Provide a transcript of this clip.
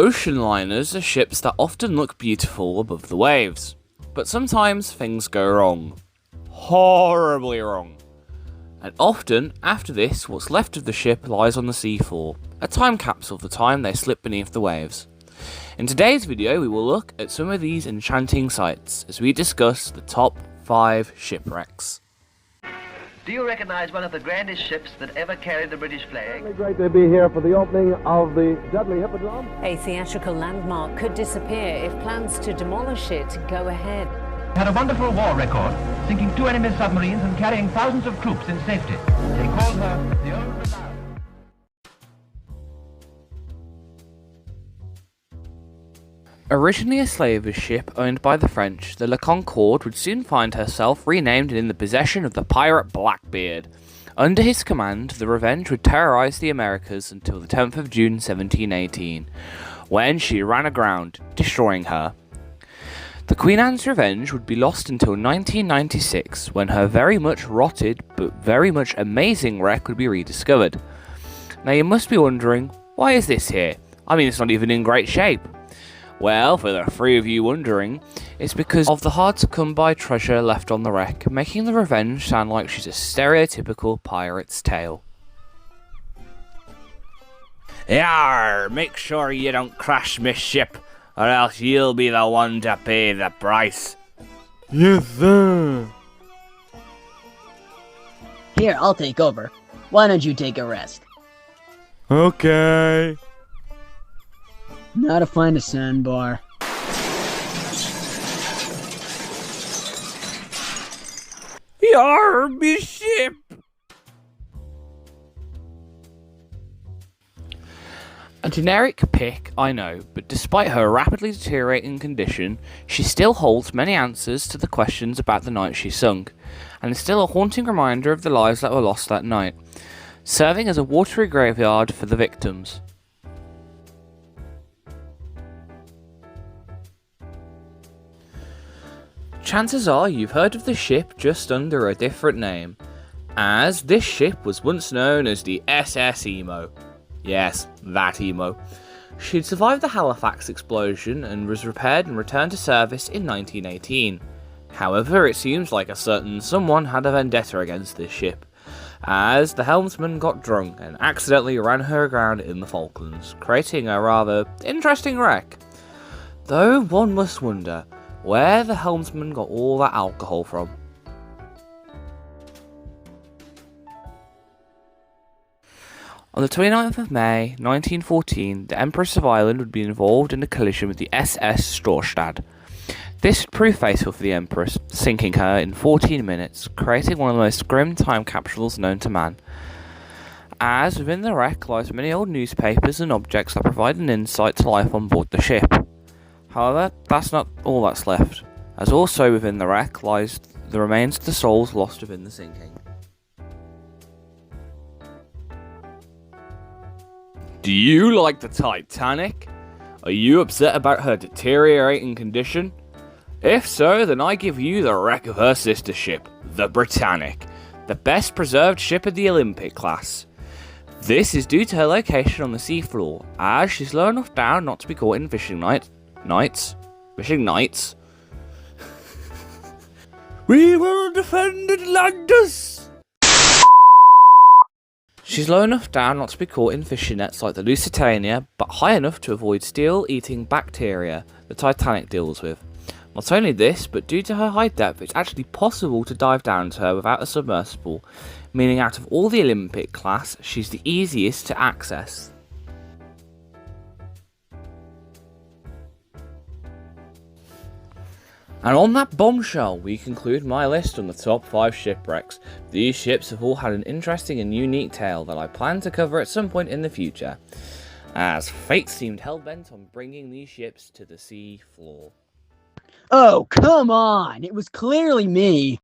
Ocean liners are ships that often look beautiful above the waves, but sometimes things go wrong. Horribly wrong. And often, after this, what's left of the ship lies on the seafloor, a time capsule of the time they slipped beneath the waves. In today's video, we will look at some of these enchanting sights as we discuss the top 5 shipwrecks. Do you recognize one of the grandest ships that ever carried the British flag? It's great to be here for the opening of the Dudley Hippodrome. A theatrical landmark could disappear if plans to demolish it go ahead. Had a wonderful war record, sinking 2 enemy submarines and carrying thousands of troops in safety. They called her the Old Reliable. Originally a slaver's ship owned by the French, the La Concorde would soon find herself renamed and in the possession of the pirate Blackbeard. Under his command, the Revenge would terrorise the Americas until the 10th of June 1718, when she ran aground, destroying her. The Queen Anne's Revenge would be lost until 1996, when her very much rotted but very much amazing wreck would be rediscovered. Now you must be wondering, why is this here? I mean, it's not even in great shape. Well, for the three of you wondering, it's because of the hard-to-come-by treasure left on the wreck, making the Revenge sound like she's a stereotypical pirate's tale. Yarr! Make sure you don't crash my ship, or else you'll be the one to pay the price. Yes, sir. Here, I'll take over. Why don't you take a rest? Okay. Now to find a sandbar. Yarr, me ship! A generic pick, I know, but despite her rapidly deteriorating condition, she still holds many answers to the questions about the night she sunk, and is still a haunting reminder of the lives that were lost that night, serving as a watery graveyard for the victims. Chances are you've heard of the ship just under a different name, as this ship was once known as the SS Emo. Yes, that Emo. She'd survived the Halifax explosion and was repaired and returned to service in 1918. However, it seems like a certain someone had a vendetta against this ship, as the helmsman got drunk and accidentally ran her aground in the Falklands, creating a rather interesting wreck. Though one must wonder where the helmsman got all that alcohol from. On the 29th of May 1914, the Empress of Ireland would be involved in a collision with the SS Storstad. This would prove fatal for the Empress, sinking her in 14 minutes, creating one of the most grim time capsules known to man. As within the wreck lies many old newspapers and objects that provide an insight to life on board the ship. However, that's not all that's left, as also within the wreck lies the remains of the souls lost within the sinking. Do you like the Titanic? Are you upset about her deteriorating condition? If so, then I give you the wreck of her sister ship, the Britannic, the best preserved ship of the Olympic class. This is due to her location on the seafloor, as she's low enough down not to be caught in fishing nights. We will defend Atlantis! She's low enough down not to be caught in fishing nets like the Lusitania, but high enough to avoid steel-eating bacteria the Titanic deals with. Not only this, but due to her high depth, it's actually possible to dive down to her without a submersible, meaning out of all the Olympic class, she's the easiest to access. And on that bombshell, we conclude my list on the top 5 shipwrecks. These ships have all had an interesting and unique tale that I plan to cover at some point in the future, as fate seemed hell-bent on bringing these ships to the sea floor. Oh, come on! It was clearly me!